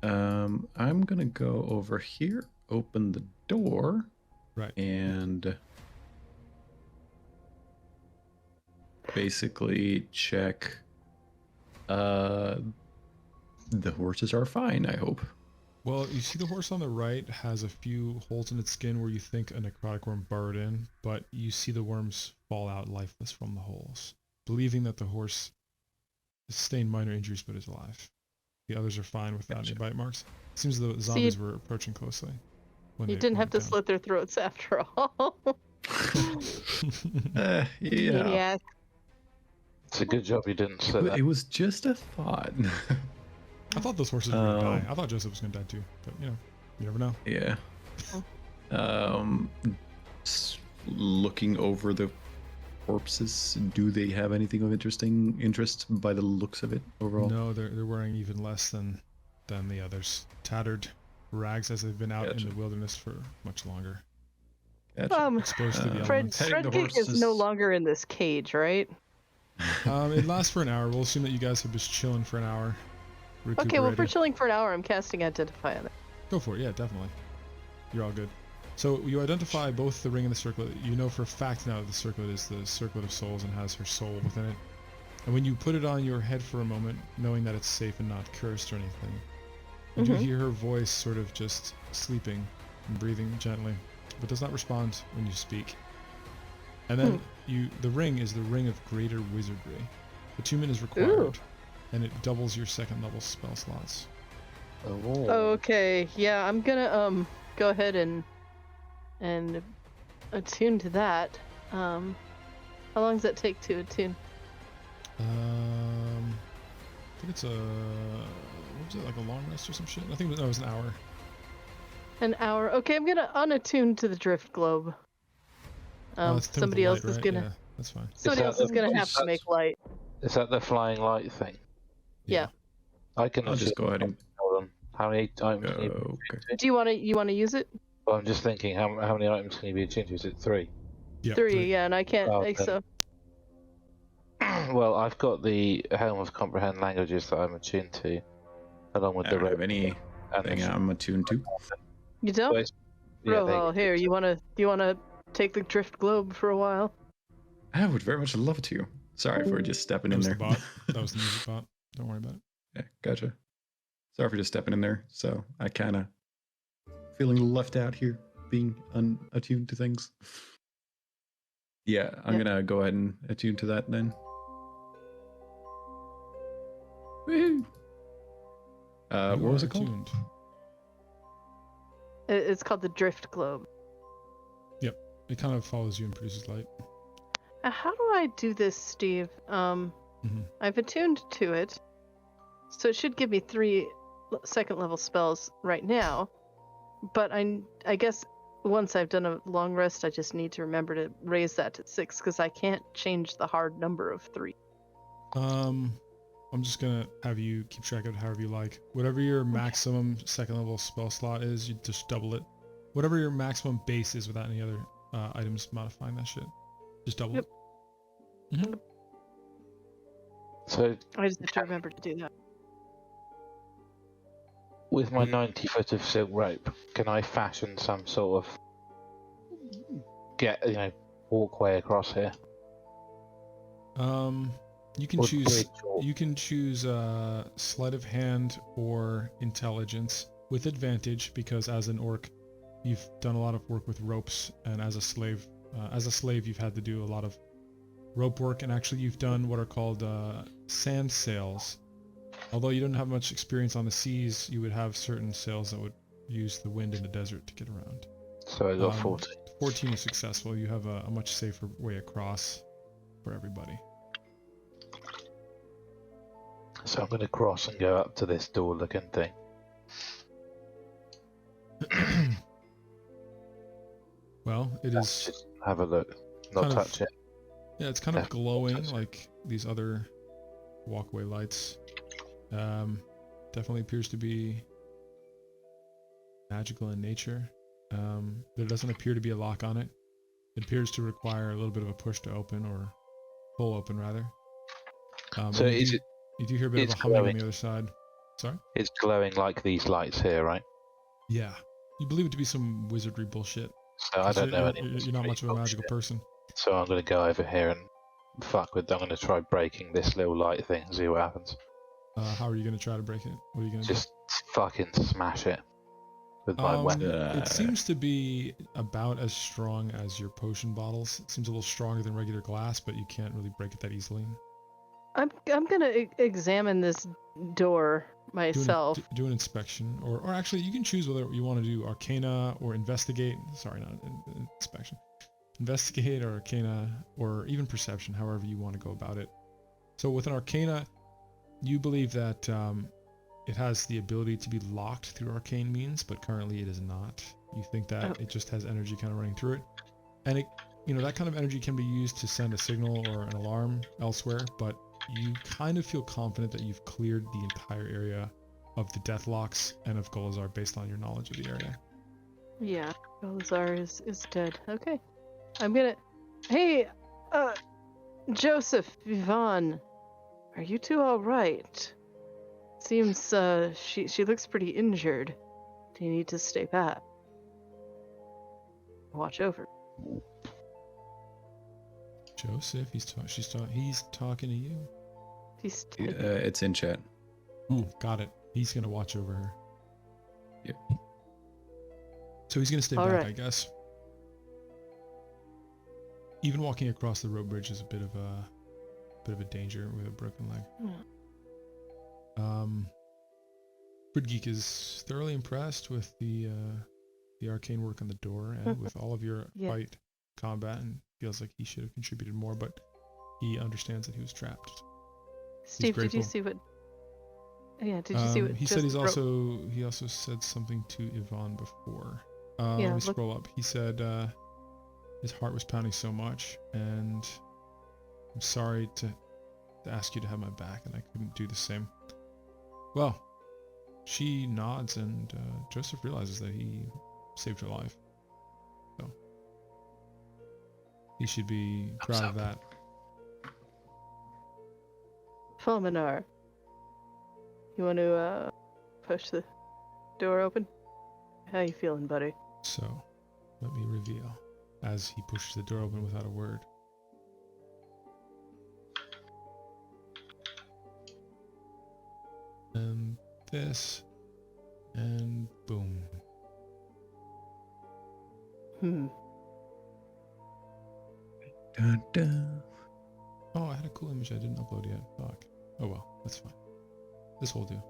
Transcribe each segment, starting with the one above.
I'm gonna go over here, open the door, Right. and basically check. The horses are fine, I hope. Well, you see the horse on the right has a few holes in its skin where you think a necrotic worm burrowed in, but you see the worms fall out lifeless from the holes, believing that the horse sustained minor injuries but is alive. The others are fine without any Gotcha. bite marks. It seems the So you, zombies were approaching closely when you they didn't have went to down. slit their throats after all. Yeah. Maniac. It's a good job you didn't say that. It was just a thought. I thought those horses were gonna die. I thought Joseph was gonna die too, but you never know. Yeah. Oh. Looking over the corpses, do they have anything of interest by the looks of it overall? No, they're wearing even less than the others. Tattered rags as they've been out in the wilderness for much longer. Gotcha. Exposed to the Fred elements. Fredkick is no longer in this cage, right? It lasts for an hour. We'll assume that you guys have just chilling for an hour. Okay, well, if we're recuperated. chilling for an hour, I'm casting Identify on it. Go for it. Yeah, definitely. You're all good. So you identify both the ring and the circlet. You know for a fact now that the circlet is the circlet of souls and has her soul within it. And when you put it on your head for a moment, knowing that it's safe and not cursed or anything, you do hear her voice sort of just sleeping and breathing gently, but does not respond when you speak. And then the ring is the ring of greater wizardry. Attunement is required, and it doubles your second level spell slots. Oh. Okay, yeah, I'm gonna go ahead and attune to that. How long does that take to attune? I think it's what was it, like a long rest or some shit? I think it was an hour. An hour. Okay, I'm gonna unattune to the drift globe. It's Tim with Somebody the else light, is right? gonna. Yeah, that's fine. Somebody else is gonna have to make light. Is that the flying light thing? Yeah. I can I'll just go ahead and hold on. How many items can you be okay. attuned to? Do you wanna use it? Well, I'm just thinking, how many items can you be attuned to? Is it 3? Yeah, 3, yeah, and I can't Oh, think then- so. Well, I've got the Helm of Comprehend Languages that I'm attuned to, along with I the don't have and anything the I'm attuned to. You don't? Well, yeah, Rohal, here, you wanna take the drift globe for a while? I would very much love to. Sorry for just stepping in there. That was the bot. That was the music bot. Don't worry about it. Yeah, gotcha. Sorry for just stepping in there. So I kind of feeling left out here, being unattuned to things. Yeah, I'm gonna go ahead and attune to that then. Woohoo! What was it called? Attuned. It's called the drift globe. Yep. It kind of follows you and produces light. How do I do this, Steve? I've attuned to it, so it should give me 3 second level spells right now. But I guess once I've done a long rest, I just need to remember to raise that to 6 because I can't change the hard number of 3. I'm just gonna have you keep track of it however you like. Whatever your maximum second level spell slot is, you just double it. Whatever your maximum base is without any other items modifying that shit, just double it. So I just have to remember to do that. with my 90 foot of silk rope, can I fashion some sort of walkway across here? You can Or choose. bridge or- You can choose sleight of hand or intelligence with advantage because as an orc, you've done a lot of work with ropes, and as a slave, you've had to do a lot of rope work, and actually you've done what are called sand sails. Although you don't have much experience on the seas, you would have certain sails that would use the wind in the desert to get around. So I got 14. 14 is successful. You have a much safer way across for everybody. So I'm going to cross and go up to this door looking thing. Well, it is. Just have a look. Not kind of- touch it. Yeah, it's kind of Definitely glowing touch it. like these other walkway lights. Definitely appears to be magical in nature. There doesn't appear to be a lock on it. It appears to require a little bit of a push to open, or pull open rather. So and is it? you do hear a bit of it's a humming on glowing. the other side. Sorry? It's glowing like these lights here, right? Yeah. You believe it to be some wizardry bullshit. So I don't know any. You're not much of a magical person. So I'm going to go over here and fuck with. I'm going to try breaking this little light thing and see what happens. How are you going to try to break it? What are you going to do? Just fucking smash it with my weapon. It seems to be about as strong as your potion bottles. It seems a little stronger than regular glass, but you can't really break it that easily. I'm gonna examine this door myself. Do an inspection, or actually, you can choose whether you want to do Arcana or Investigate. Sorry, not inspection. Investigate or Arcana or even Perception, however you want to go about it. So with an Arcana, you believe that it has the ability to be locked through arcane means, but currently it is not. You think that it just has energy kind of running through it, and it, that kind of energy can be used to send a signal or an alarm elsewhere, but you kind of feel confident that you've cleared the entire area of the deathlocks and of Golazar based on your knowledge of the area. Yeah, Golazar is dead. Okay. I'm gonna... Hey, Joseph, Yvonne, are you two alright? Seems, she looks pretty injured. Do you need to stay back? Watch over. Joseph, he's talking to you. He's it's in chat. Ooh, got it. He's gonna watch over her. Yep. So he's gonna stay All back, right. I guess. Even walking across the rope bridge is a bit of a danger with a broken leg. Frid Geek is thoroughly impressed with the arcane work on the door and with all of your fight combat, and feels like he should have contributed more, but he understands that he was trapped. Steve, did you see what... Yeah, did you see what... He said he also said something to Yvonne before. Let me scroll up. He said his heart was pounding so much, and I'm sorry to ask you to have my back, and I couldn't do the same. Well, she nods, and Joseph realizes that he saved her life. So he should be proud of that. Fulminar, you want to push the door open? How you feeling, buddy? So, let me reveal, as he pushes the door open without a word. And this, and boom. Dun, dun. Oh, I had a cool image I didn't upload yet. Fuck. Oh well, that's fine. This will do.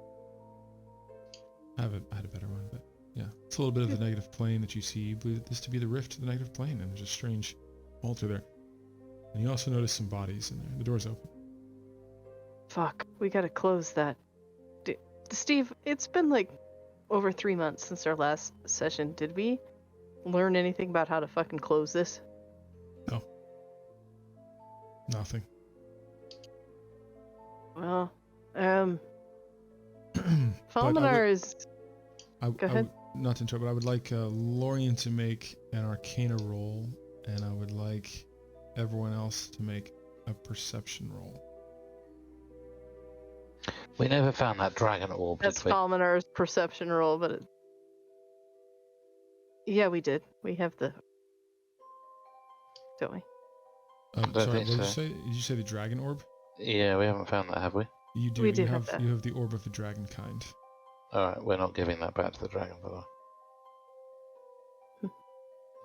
I had a better one, but yeah. It's a little bit of the negative plane that you see. You believe this to be the rift to the negative plane, and there's a strange altar there. And you also notice some bodies in there. The door's open. Fuck, we gotta close that. Steve, it's been like over 3 months since our last session. Did we learn anything about how to fucking close this? No. Nothing. Well, Fulminar is... Go ahead. Not to interrupt, but I would like Lorian to make an Arcana roll, and I would like everyone else to make a Perception roll. We never found that dragon orb. That's Fulminar's Perception roll, but yeah, we did. We have the... Don't we? Sorry, what did you say? Did you say the dragon orb? Yeah, we haven't found that, have we? You do. We do you have that. You have the orb of the dragon kind. Alright, we're not giving that back to the dragon, by the way.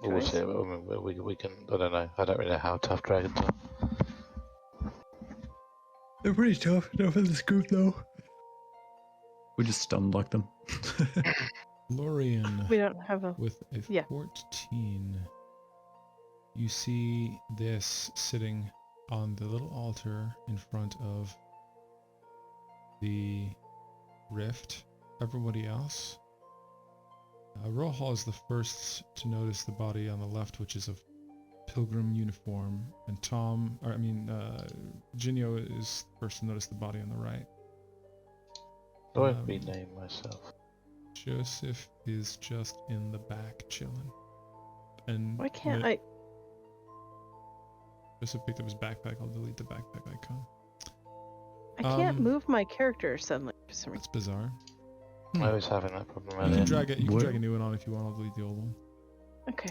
We'll see. I mean, we can... I don't know. I don't really know how tough dragons are. They're pretty tough. Enough of this group, though. We just stun lock them. Lorian. We don't have a... With a 14. You see this sitting on the little altar in front of the rift. Everybody else. Rohal is the first to notice the body on the left, which is of pilgrim uniform, and Jinyo is first to notice the body on the right. I won't rename myself. Joseph is just in the back chilling. And why can't I... Joseph picked up his backpack. I'll delete the backpack icon. I can't move my character suddenly for some reason. That's bizarre. I was having that problem You earlier. can drag it. You can drag a new one on if you want. I'll delete the old one. Okay.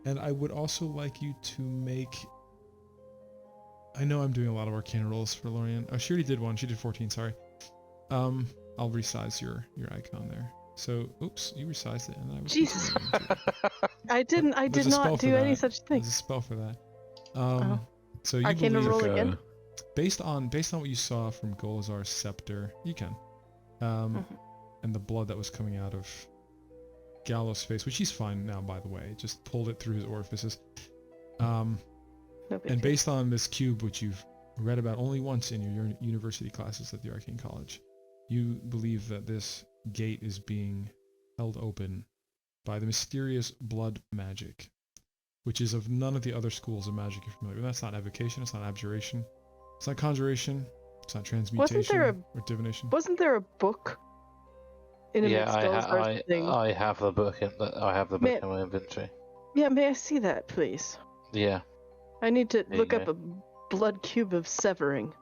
And I would also like you to make. I know I'm doing a lot of Arcana rolls for Lorian. Oh, she already did one. She did 14. Sorry. I'll resize your icon there. So, oops, you resized it, and I was. Jesus. I did There's a spell not for do any that. such thing. There's a spell for that. Oh. So you Arcana believe roll again? based on what you saw from Golazar's scepter, you can. And the blood that was coming out of Gallo's face, which he's fine now, by the way, just pulled it through his orifices. No big And deal. based on this cube, which you've read about only once in your university classes at the Arcane College, you believe that this gate is being held open by the mysterious blood magic, which is of none of the other schools of magic you're familiar with. That's not evocation, it's not abjuration, it's not conjuration, it's not transmutation or divination. Wasn't there a book? Yeah, thing? I have the book in my inventory. Yeah, may I see that, please? Yeah. I need to There look you up a blood cube of severing.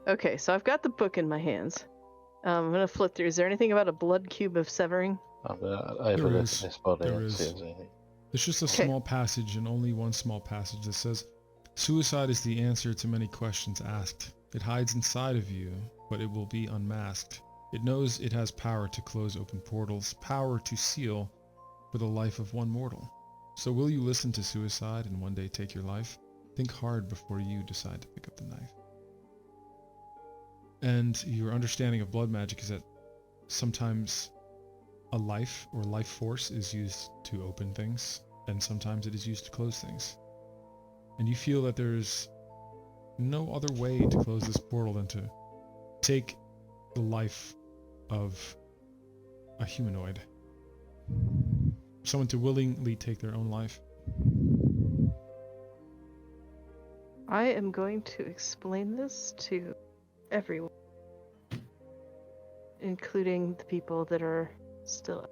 Okay, so I've got the book in my hands. I'm gonna flip through. Is there anything about a blood cube of severing? I'm gonna overlook this body There and see is. if there's anything. There's just a small passage, and only one small passage, that says, "Suicide is the answer to many questions asked. It hides inside of you, but it will be unmasked. It knows it has power to close open portals, power to seal for the life of one mortal. So will you listen to suicide and one day take your life? Think hard before you decide to pick up the knife." And your understanding of blood magic is that sometimes a life or life force is used to open things, and sometimes it is used to close things. And you feel that there's no other way to close this portal than to take the life of a humanoid. Someone to willingly take their own life. I am going to explain this to everyone, including the people that are still.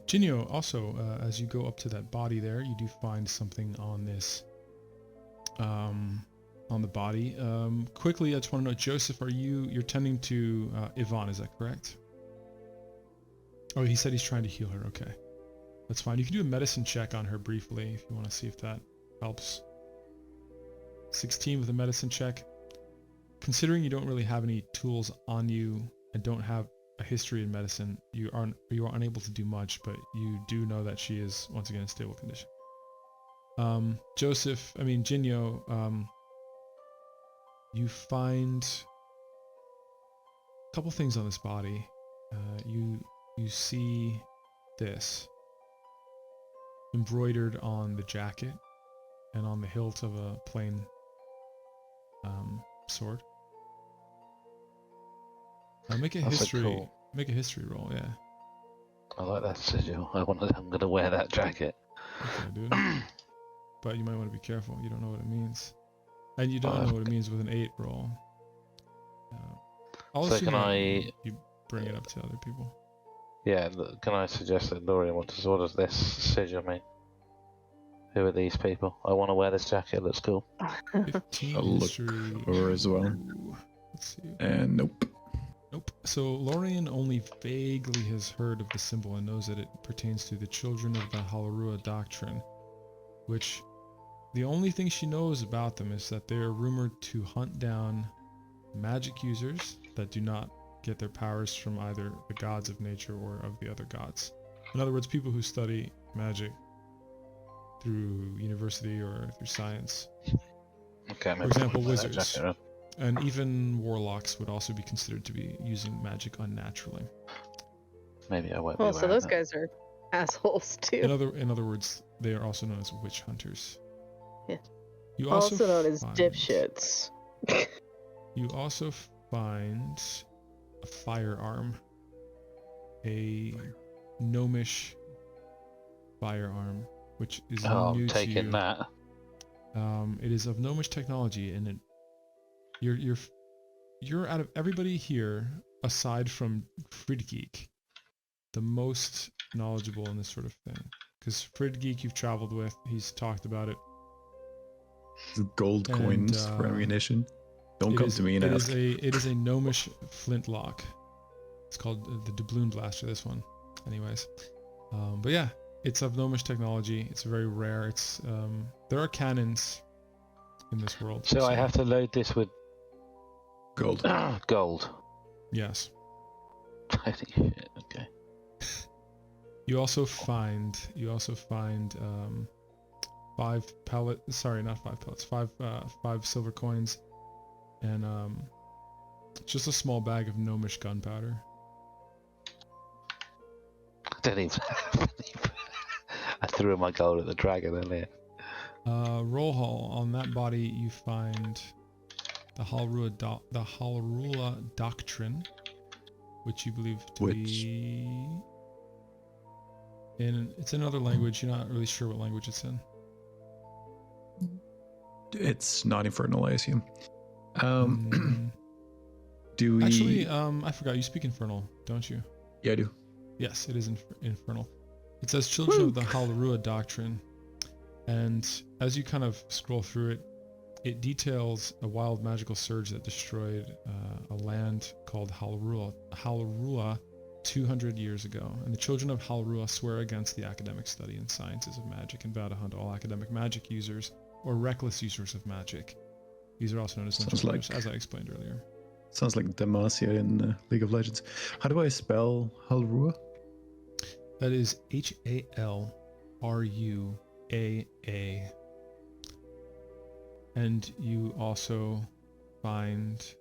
Jinyo, also, as you go up to that body there, you do find something on this, on the body. Quickly, I just want to know, Joseph, you're tending to Yvonne, is that correct? Oh, he said he's trying to heal her. Okay, that's fine. You can do a medicine check on her briefly if you want to see if that helps. 16 with a medicine check. Considering you don't really have any tools on you and don't have a history in medicine, you are unable to do much, but you do know that she is once again in stable condition. Jinyo, you find a couple things on this body. You see this embroidered on the jacket and on the hilt of a plain sword. Make a history roll, yeah. I like that sigil. I'm gonna wear that jacket. Okay, dude. But you might want to be careful. You don't know what it means, and you don't know what it means with an 8 roll. I'll assume you bring it up to other people. Yeah, can I suggest that Lorian, what does this sigil mean? Who are these people? I want to wear this jacket. It looks cool. 15 I'll look history. over as well. Let's see. And nope. Nope. So Lorian only vaguely has heard of the symbol and knows that it pertains to the children of the Halarua doctrine, which the only thing she knows about them is that they are rumored to hunt down magic users that do not get their powers from either the gods of nature or of the other gods. In other words, people who study magic through university or through science. Okay, for example, wizards. And even warlocks would also be considered to be using magic unnaturally. Maybe I won't. Well, so those guys are assholes too. In other words, they are also known as witch hunters. Yeah. You also known as dipshits. You also find a firearm, a gnomish firearm, which is new I'm to taking you. that. It is of gnomish technology, and it you're out of everybody here, aside from Fridgeek, the most knowledgeable in this sort of thing. Because Fridgeek you've traveled with, he's talked about it. Gold And, coins for ammunition. Don't come to me and ask. It is a gnomish flintlock. It's called the doubloon blaster. This one, anyways. But yeah, it's of gnomish technology. It's very rare. It's there are cannons in this world. So I have to load this with Gold. gold. Yes. Holy shit, okay. You also find 5 pellet. Sorry, not 5 pellets. 5 silver coins, and just a small bag of gnomish gunpowder. I don't even have any. I threw my gold at the dragon earlier. Roll hall. On that body, you find the Halrua Doctrine, which you believe to be it's another language. You're not really sure what language it's in. It's not infernal, I assume. Do we... Actually, I forgot. You speak Infernal, don't you? Yeah, I do. Yes, it is Infernal. It says Children of the Halrua Doctrine. And as you kind of scroll through it, it details a wild magical surge that destroyed a land called Halrua 200 years ago. And the children of Halrua swear against the academic study and sciences of magic and vow to hunt all academic magic users or reckless users of magic. These are also known as lynchers, as I explained earlier. Sounds like Demacia in League of Legends. How do I spell Halrua? That is Halruaa. And you also find...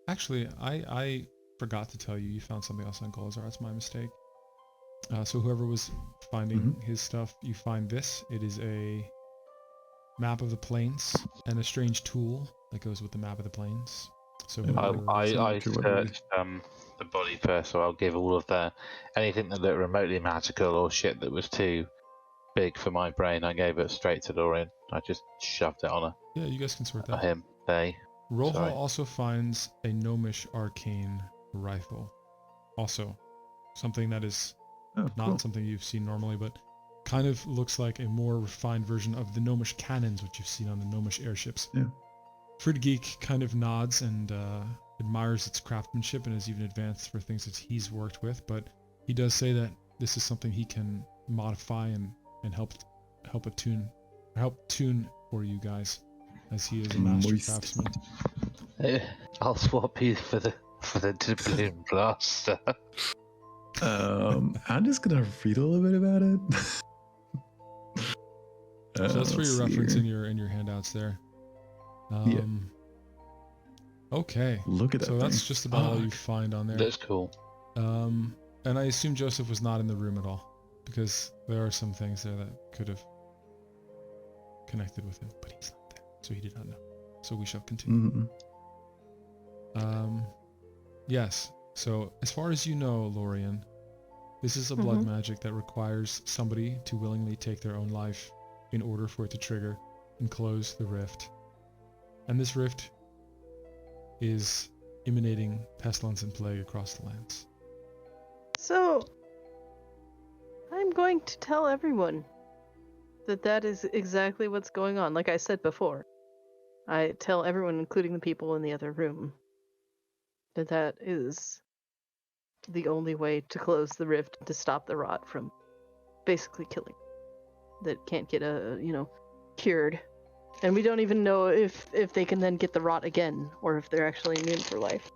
actually, I forgot to tell you, you found something else on Golazar. That's my mistake. So whoever was finding his stuff, you find this. It is a map of the plains and a strange tool that goes with the map of the plains. So I searched the body first, so I'll give all of anything that looked remotely magical or shit that was too big for my brain. I gave it straight to Dorian. I just shoved it on her. Yeah, you guys can sort that. Him. They. Rohal also finds a gnomish arcane rifle. Also, something that is not something you've seen normally, but kind of looks like a more refined version of the gnomish cannons, which you've seen on the gnomish airships. Yeah. Fridgeek kind of nods and admires its craftsmanship and has even advanced for things that he's worked with, but he does say that this is something he can modify and help tune for you guys, as he is a master craftsman. I'll swap you for the doubloon blaster. I'm just gonna read a little bit about it. So that's for your reference in your handouts there. Yeah. Okay. Look at that. So that's just about all you find on there. That's cool. And I assume Joseph was not in the room at all, because there are some things there that could have connected with him, but he's not there, so he did not know. So we shall continue. Yes. So as far as you know, Lorian, this is a blood magic that requires somebody to willingly take their own life in order for it to trigger and close the rift. And this rift is emanating pestilence and plague across the lands. So, I'm going to tell everyone that is exactly what's going on. Like I said before, I tell everyone, including the people in the other room, that is the only way to close the rift, to stop the rot from basically killing. That can't get cured. And we don't even know if they can then get the rot again, or if they're actually immune for life.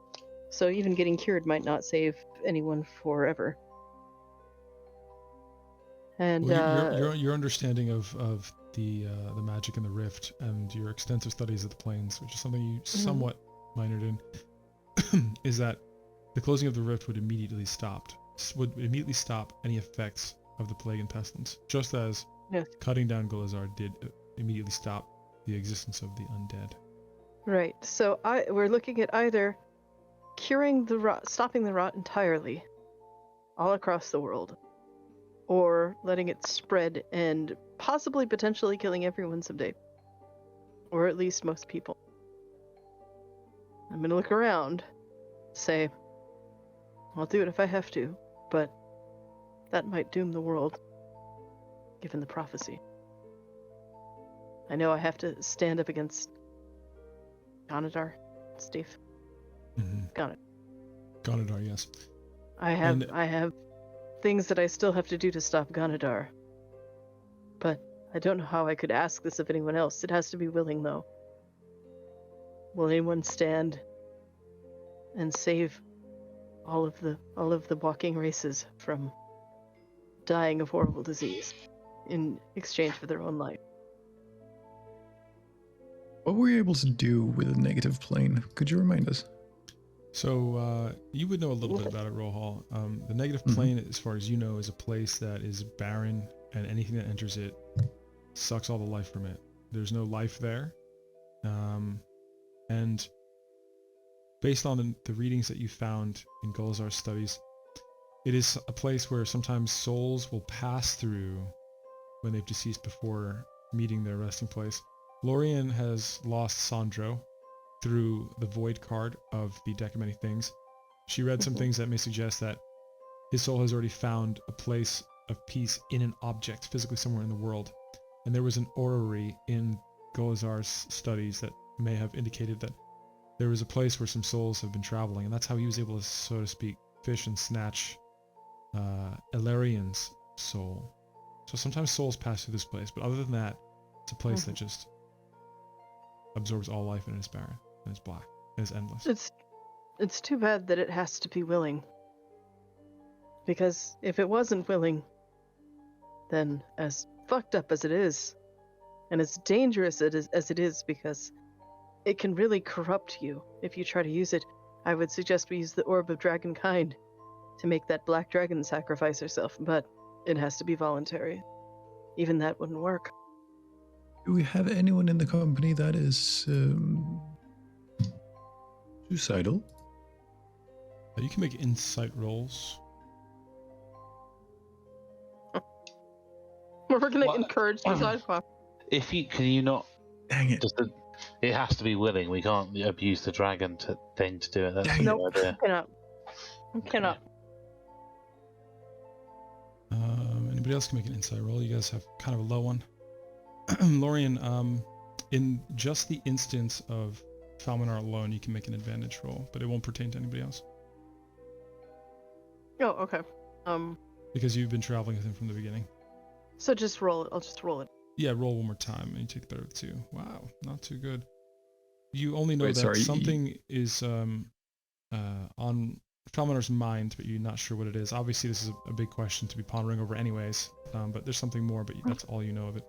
So even getting cured might not save anyone forever. And your understanding of the magic in the rift and your extensive studies of the planes, which is something you somewhat minored in, is that the closing of the rift would immediately stop any effects of the plague and pestilence, just as cutting down Golazar did immediately stop the existence of the undead. Right. So we're looking at either curing the rot, stopping the rot entirely, all across the world, or letting it spread and possibly potentially killing everyone someday, or at least most people. I'm gonna look around, say, I'll do it if I have to, but that might doom the world, given the prophecy. I know I have to stand up against Ganadar, Steve. Ganadar, yes. I have things that I still have to do to stop Ganadar. But I don't know how I could ask this of anyone else. It has to be willing, though. Will anyone stand and save all of the walking races from dying of horrible disease in exchange for their own life? What were you able to do with a negative plane? Could you remind us? So you would know a little bit about it, Rohal. The negative plane, as far as you know, is a place that is barren, and anything that enters it sucks all the life from it. There's no life there. And based on the readings that you found in Gulazar's studies, it is a place where sometimes souls will pass through when they've deceased before meeting their resting place. Lorien has lost Sandro through the void card of the Deck of Many Things. She read some things that may suggest that his soul has already found a place of peace in an object, physically somewhere in the world. And there was an orrery in Golazar's studies that may have indicated that there was a place where some souls have been traveling, and that's how he was able to, so to speak, fish and snatch Elarian's soul. So sometimes souls pass through this place, but other than that, it's a place that just absorbs all life and is barren, and is black, and is endless. It's too bad that it has to be willing. Because if it wasn't willing, then as fucked up as it is, and as dangerous as it is, because it can really corrupt you if you try to use it, I would suggest we use the Orb of Dragonkind to make that black dragon sacrifice herself, but it has to be voluntary. Even that wouldn't work. Do we have anyone in the company that is suicidal? You can make insight rolls. We're gonna encourage suicide. Can you not? Dang it! It has to be willing. We can't abuse the dragon thing to do it. That's Nope, cannot. Anybody else can make an insight roll? You guys have kind of a low one. Lorien, in just the instance of Falminar alone, you can make an advantage roll, but it won't pertain to anybody else. Oh, okay. Because you've been traveling with him from the beginning. So just roll it. I'll just roll it. Yeah, roll one more time, and you take the better of the two. Wow, not too good. You only know Wait, that sorry, something is on Falminar's mind, but you're not sure what it is. Obviously, this is a big question to be pondering over anyways, but there's something more, but that's all you know of it.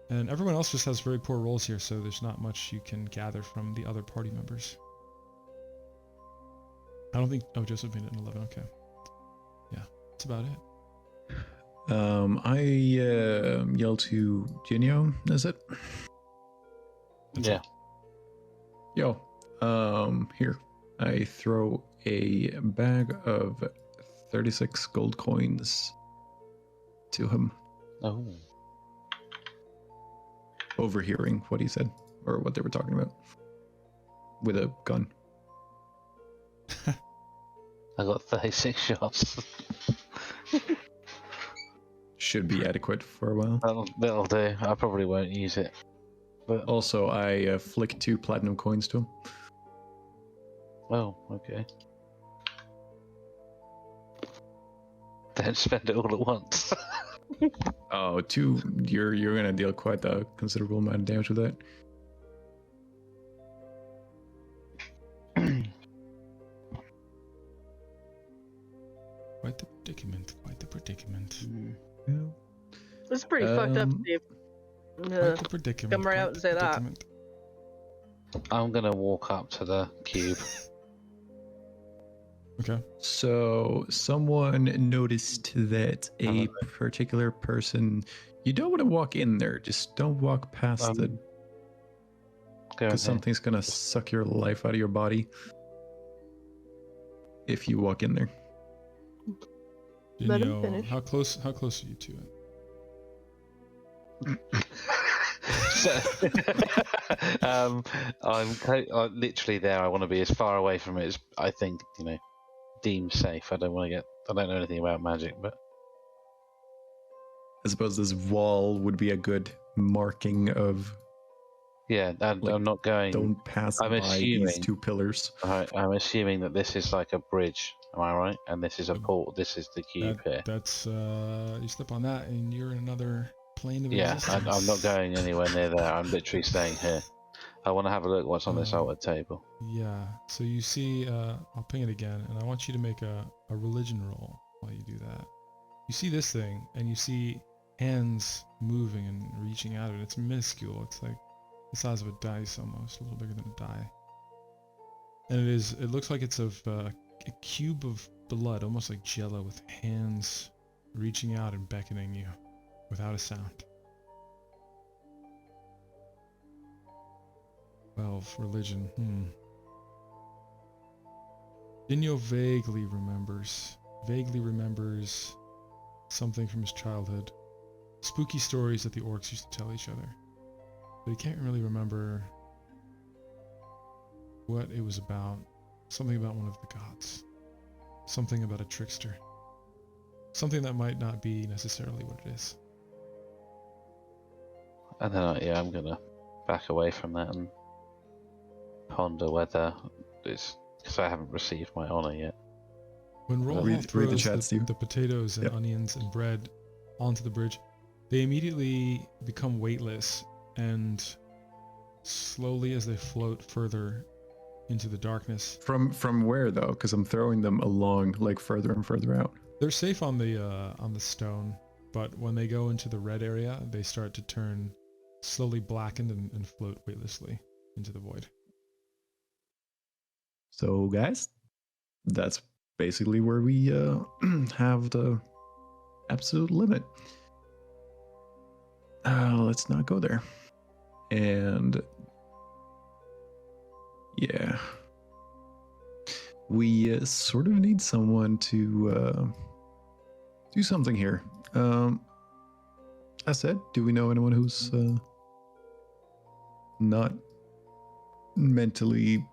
And everyone else just has very poor rolls here, so there's not much you can gather from the other party members. I don't think... Oh, Joseph made it an 11, okay. Yeah, that's about it. I yell to Genio, is it? Yeah. Yo, here. I throw a bag of 36 gold coins to him. Oh. Overhearing what he said, or what they were talking about. With a gun. I got 36 shots. Should be adequate for a while. That'll do. I probably won't use it. But Also, I flick 2 platinum coins to him. oh, okay. Don't spend it all at once. Oh, 2. You're gonna deal quite a considerable amount of damage with that. Quite the predicament, quite the predicament. Yeah. It's pretty fucked up, Steve. Quite the predicament. Come right quite out and the say that. predicament. I'm gonna walk up to the cube. Okay. So, someone noticed that a particular person... You don't want to walk in there. Just don't walk past the... Because something's going to suck your life out of your body if you walk in there. Let him Genio, finish. how close are you to it? I'm literally there. I want to be as far away from it as I think, deemed safe. I don't know anything about magic, but suppose this wall would be a good marking of. Yeah, and Like, I'm not going. Don't pass I'm by assuming. these two pillars. I'm assuming that this is like a bridge. Am I right? And this is a port. This is the cube here. That's you step on that and you're in another plane of Yeah, existence. I'm not going anywhere near there. I'm literally staying here. I want to have a look what's on this altered table. Yeah, so you see, I'll ping it again, and I want you to make a religion roll while you do that. You see this thing, and you see hands moving and reaching out, and it's minuscule. It's like the size of a dice almost, a little bigger than a die. And it looks like it's of a cube of blood, almost like jello, with hands reaching out and beckoning you without a sound. 12, religion, Dinyo vaguely remembers something from his childhood. Spooky stories that the orcs used to tell each other. But he can't really remember what it was about. Something about one of the gods. Something about a trickster. Something that might not be necessarily what it is. And then, I'm going to back away from that and ponder whether it's... Because I haven't received my honor yet. When Roll Read the throws chat, the potatoes and onions and bread onto the bridge, they immediately become weightless, and slowly as they float further into the darkness. From where though? Because I'm throwing them along, like further and further out. They're safe on the stone, but when they go into the red area, they start to turn slowly blackened and float weightlessly into the void. So guys, that's basically where we have the absolute limit. Let's not go there. And yeah, we sort of need someone to do something here. I said, do we know anyone who's not mentally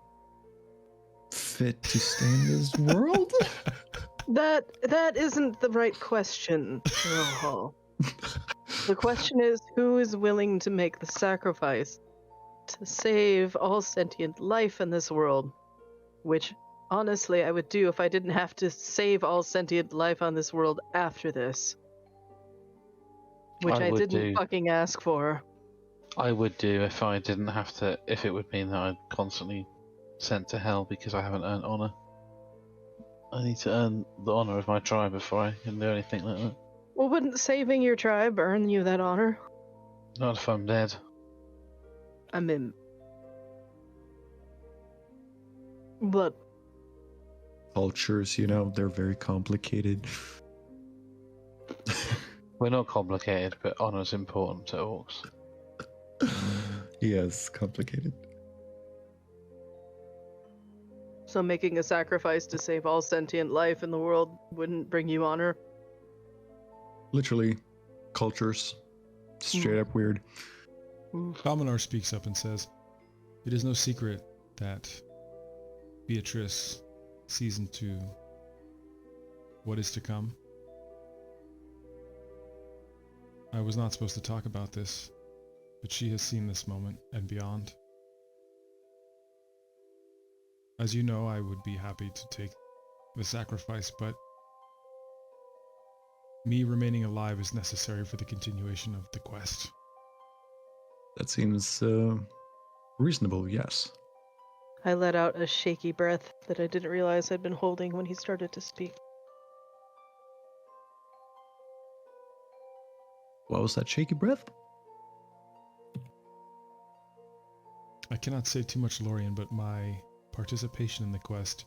fit to stay in this world? That isn't the right question. Oh. The question is, who is willing to make the sacrifice to save all sentient life in this world? Which, honestly, I would do if I didn't have to save all sentient life on this world after this. Which I didn't fucking ask for. I would do if I didn't have to, if it would mean that I'm constantly sent to hell because I haven't earned honor. I need to earn the honor of my tribe before I can do anything like that. Well, wouldn't saving your tribe earn you that honor? Not if I'm dead. I mean... But... Cultures, they're very complicated. We're not complicated, but honor's important to orcs. Yes, complicated. So making a sacrifice to save all sentient life in the world wouldn't bring you honor? Literally, cultures. Straight up weird. Dominar speaks up and says, "It is no secret that Beatrice sees into what is to come. I was not supposed to talk about this, but she has seen this moment and beyond. As you know, I would be happy to take the sacrifice, but me remaining alive is necessary for the continuation of the quest." That seems reasonable, yes. I let out a shaky breath that I didn't realize I'd been holding when he started to speak. What was that shaky breath? I cannot say too much, Lorien, but my participation in the quest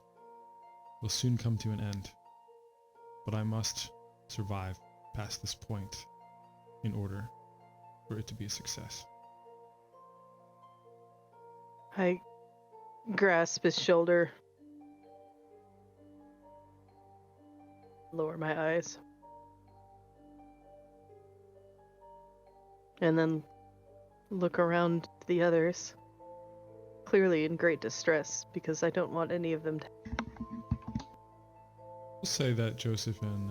will soon come to an end. But I must survive past this point in order for it to be a success. I grasp his shoulder. Lower my eyes. And then look around the others. Clearly in great distress, because I don't want any of them to... We'll say that Joseph and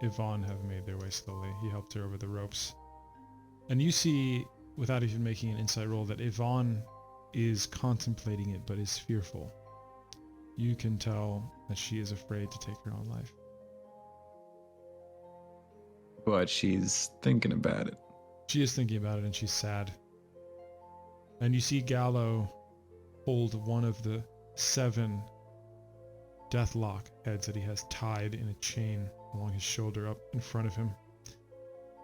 Yvonne have made their way slowly. He helped her over the ropes. And you see, without even making an insight roll, that Yvonne is contemplating it but is fearful. You can tell that she is afraid to take her own life. But she's thinking about it. She is thinking about it and she's sad. And you see Gallo hold one of the 7 Deathlock heads that he has tied in a chain along his shoulder up in front of him.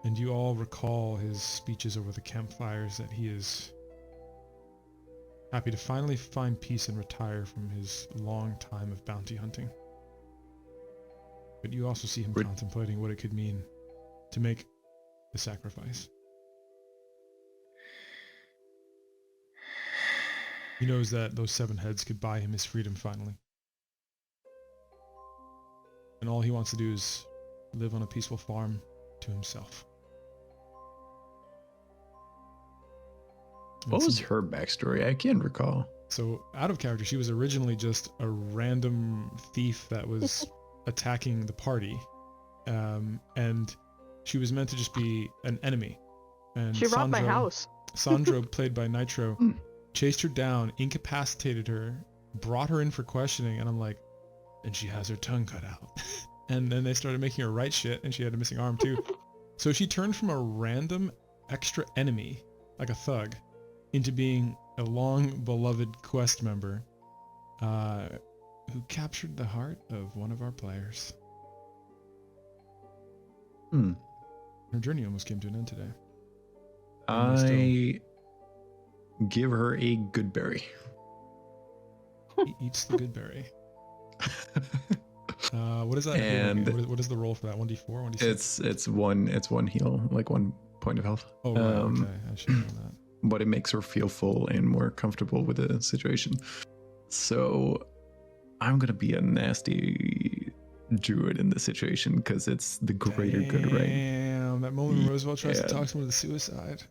And you all recall his speeches over the campfires that he is happy to finally find peace and retire from his long time of bounty hunting. But you also see him contemplating what it could mean to make the sacrifice. He knows that those 7 heads could buy him his freedom finally. And all he wants to do is live on a peaceful farm to himself. What was her backstory? I can't recall. So, out of character, she was originally just a random thief that was attacking the party. And she was meant to just be an enemy. And She robbed my house. Sandro, played by Nitro, chased her down, incapacitated her, brought her in for questioning, and I'm like, and she has her tongue cut out. And then they started making her write shit, and she had a missing arm too. So she turned from a random extra enemy, like a thug, into being a long-beloved quest member who captured the heart of one of our players. Her journey almost came to an end today. I give her a good berry. He eats the good berry. What is that? And what is the roll for that? 1d4, 1d6? It's one heal, like 1 point of health. Oh, right, okay. I should know that. But it makes her feel full and more comfortable with the situation. So I'm gonna be a nasty druid in this situation because it's the greater good, right? Damn, that moment when Roosevelt tries to talk someone to suicide.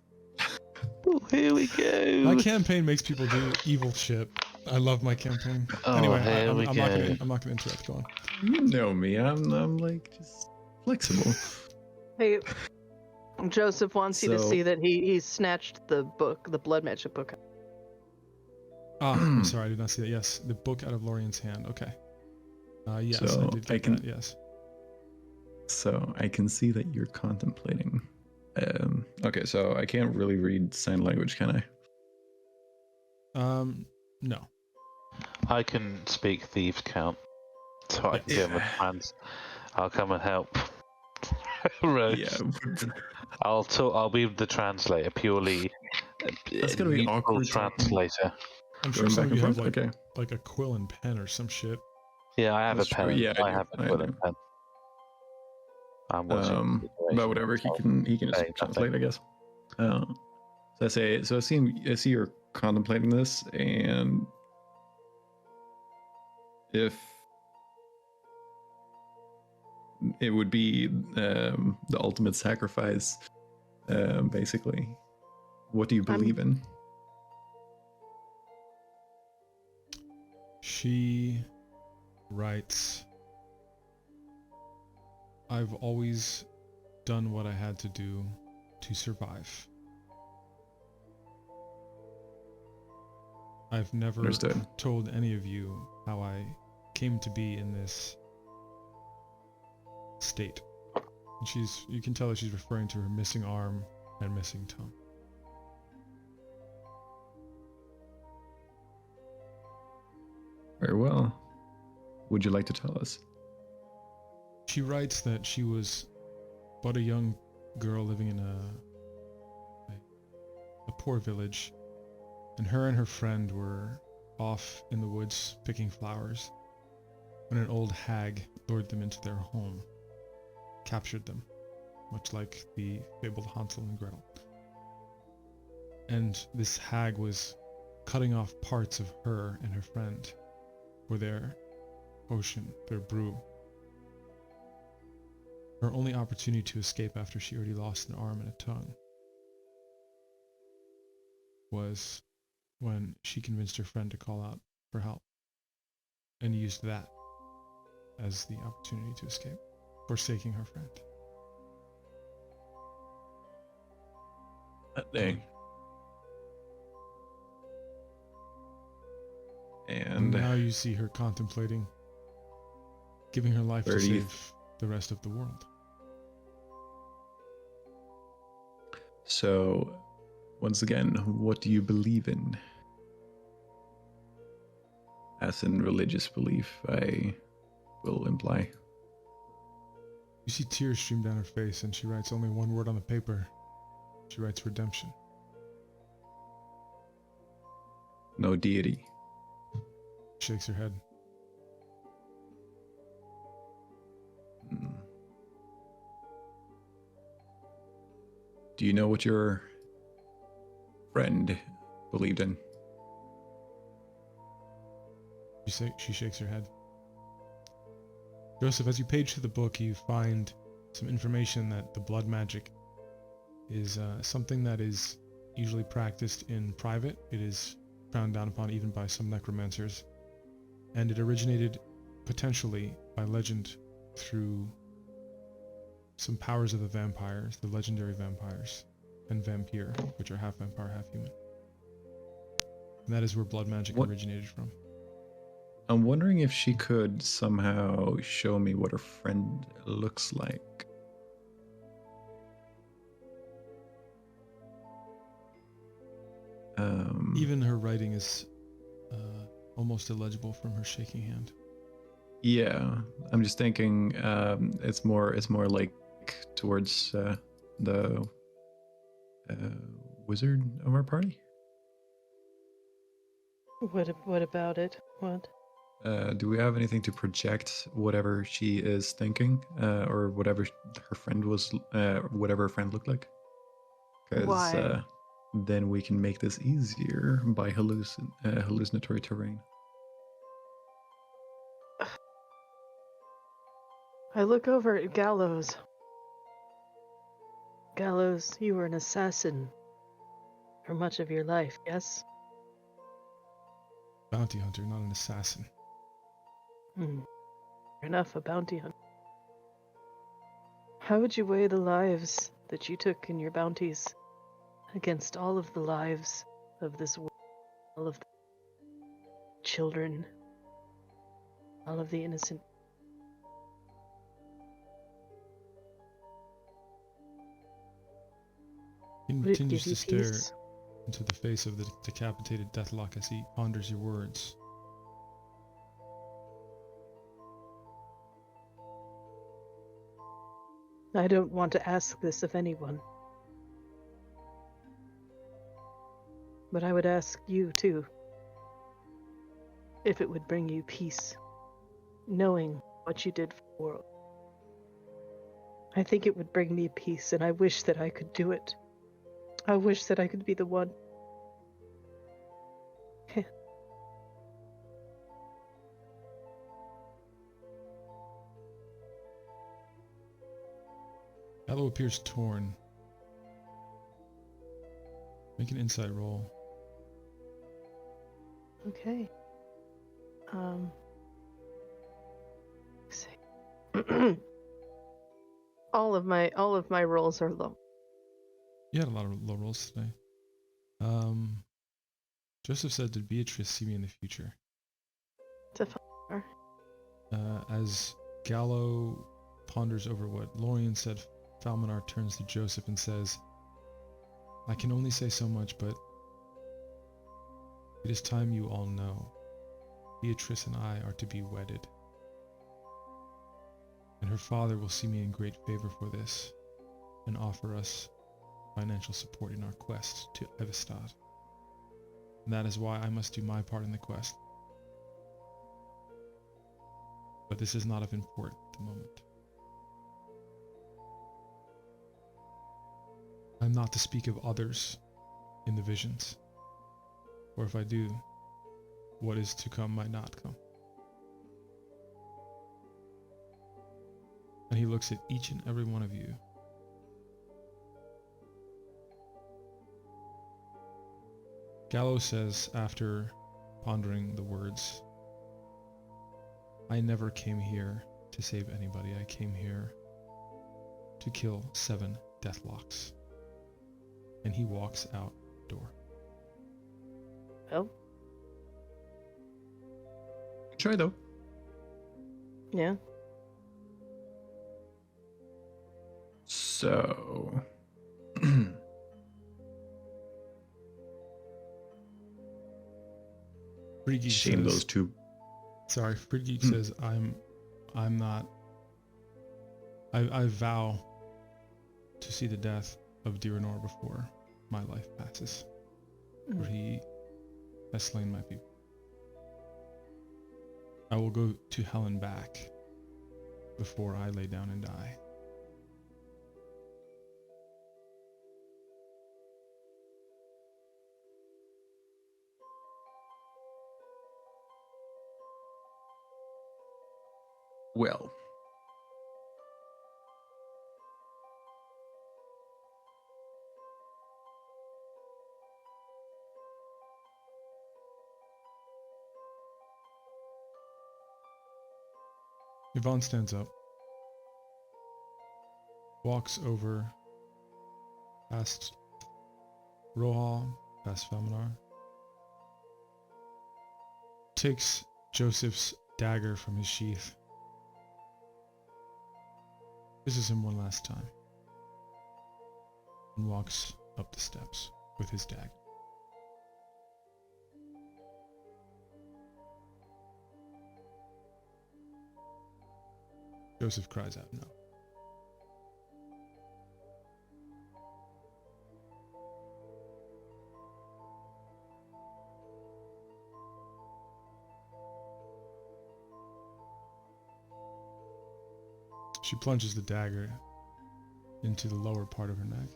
Oh, here we go. My campaign makes people do evil shit. I love my campaign. Oh, anyway, here we I'm not gonna interrupt. Go on. You know me. I'm like just flexible. Hey, Joseph wants you to see that he snatched the book, the blood magic book. I'm sorry, I did not see that. Yes, the book out of Lorian's hand. Okay. Yes, So I did get that. Yes. So I can see that you're contemplating. Okay, so I can't really read sign language, can I? No. I can speak thieves' count, so I can give them a chance. I'll come and help. Rose. Yeah. I'll talk. I'll be the translator, purely. That's gonna be awkward. Translator. I'm sure some of you have like a quill and pen or some shit. Yeah, I have That's a pen. true. Yeah, I have a quill and pen. I'm watching. But whatever, he can just translate, I guess. So I see you're contemplating this, and if it would be the ultimate sacrifice, basically, what do you believe in? She writes, I've always done what I had to do to survive. I've never told any of you how I came to be in this state. And you can tell that she's referring to her missing arm and missing tongue. Very well. Would you like to tell us? She writes that she was but a young girl living in a poor village, and her friend were off in the woods picking flowers when an old hag lured them into their home, captured them, much like the fabled Hansel and Gretel. And this hag was cutting off parts of her and her friend for their potion, their brew. Her only opportunity to escape after she already lost an arm and a tongue was when she convinced her friend to call out for help and used that as the opportunity to escape. forsaking her friend. Dang. And now you see her contemplating giving her life to 30th. save the rest of the world. So, once again, what do you believe in? As in religious belief, I will imply. You see tears stream down her face, and she writes only one word on the paper. She writes redemption. No deity. Shakes her head. Hmm. Do you know what your friend believed in? She shakes her head. Joseph, as you page through the book, you find some information that the blood magic is something that is usually practiced in private. It is frowned down upon even by some necromancers. And it originated potentially by legend through some powers of the vampires, the legendary vampires, and vampire, which are half vampire, half human. And that is where blood magic originated from. I'm wondering if she could somehow show me what her friend looks like. Even her writing is almost illegible from her shaking hand. Yeah, I'm just thinking it's more like towards the wizard of our party. What about it? What? Do we have anything to project whatever she is thinking, or whatever her friend was, whatever her friend looked like? Because then we can make this easier by hallucinatory terrain. I look over at Gallows. Gallows, you were an assassin for much of your life, yes? Bounty hunter, not an assassin. Enough, a bounty hunter. How would you weigh the lives that you took in your bounties against all of the lives of this world, all of the children, all of the innocent? He continues to stare into the face of the decapitated Deathlock as he ponders your words. I don't want to ask this of anyone. But I would ask you, too, if it would bring you peace, knowing what you did for the world. I think it would bring me peace, and I wish that I could do it. I wish that I could be the one. Gallo appears torn. Make an insight roll. Okay. Let's see. all of my rolls are low. You had a lot of low rolls today. Joseph said, "Did Beatrice see me in the future?" To far. As Gallo ponders over what Lorien said, Falmanar turns to Joseph and says, "I can only say so much, but it is time you all know. Beatrice and I are to be wedded. And her father will see me in great favor for this, and offer us financial support in our quest to Evestad. And that is why I must do my part in the quest. But this is not of import at the moment. I'm not to speak of others in the visions, or if I do, what is to come might not come." And he looks at each and every one of you. Gallo says, after pondering the words, "I never came here to save anybody. I came here to kill 7 deathlocks. And he walks out the door. Well, Try though. yeah. So. Pretty Geek Shame says, those two. Sorry, Pretty Geek says, I'm not. I vow to see the death of Diranor before my life passes. For he has slain my people. I will go to hell and back before I lay down and die. Well. Yvonne stands up, walks over past Rohal, past Felminar, takes Joseph's dagger from his sheath, kisses him one last time, and walks up the steps with his dagger. Joseph cries out, no. She plunges the dagger into the lower part of her neck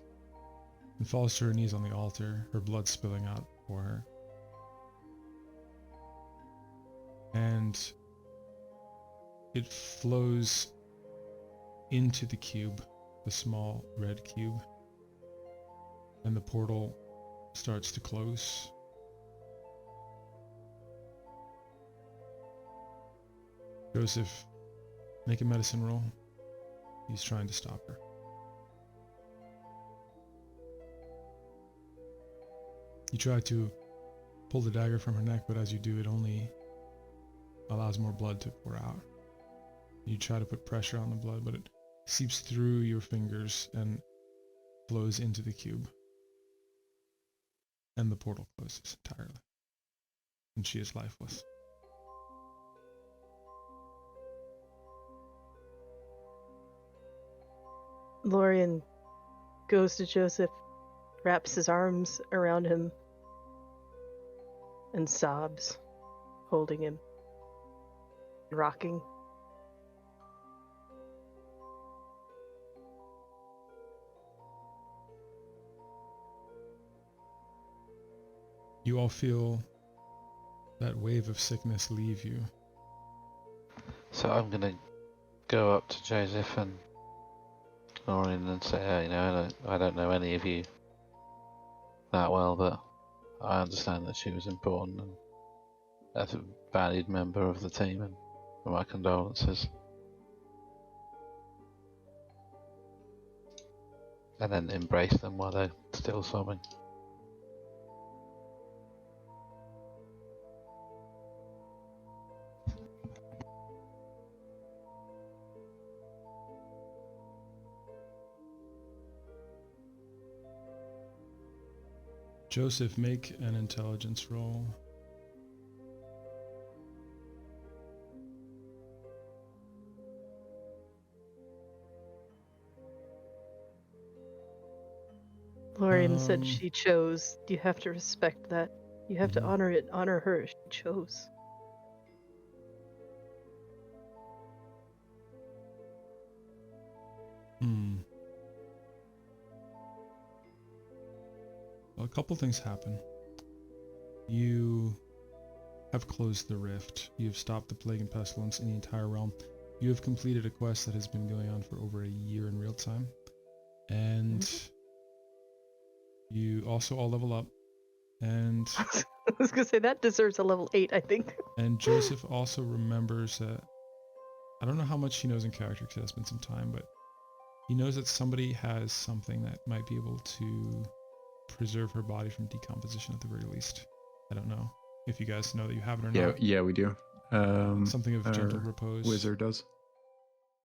and falls to her knees on the altar, her blood spilling out for her. And it flows into the cube, the small red cube, and the portal starts to close. Joseph, make a medicine roll. He's trying to stop her. You try to pull the dagger from her neck, but as you do, it only allows more blood to pour out. You try to put pressure on the blood, but it seeps through your fingers and flows into the cube. And the portal closes entirely. And she is lifeless. Lorian goes to Joseph, wraps his arms around him, and sobs, holding him, rocking. You all feel that wave of sickness leave you. So I'm gonna go up to Joseph and Lauren and say, hey, I don't know any of you that well, but I understand that she was important and as a valued member of the team, and my condolences. And then embrace them while they're still sobbing. Joseph, make an intelligence roll. Lorian said she chose. You have to respect that. You have to honor it. Honor her. She chose. Well, a couple things happen. You have closed the rift. You have stopped the plague and pestilence in the entire realm. You have completed a quest that has been going on for over a year in real time. And you also all level up. And I was going to say, that deserves a level 8, I think. And Joseph also remembers that, I don't know how much he knows in character because it's been some time, but He knows that somebody has something that might be able to preserve her body from decomposition at the very least. I don't know if you guys know that you have it or not. Yeah, we do. Something of gentle repose. Wizard does.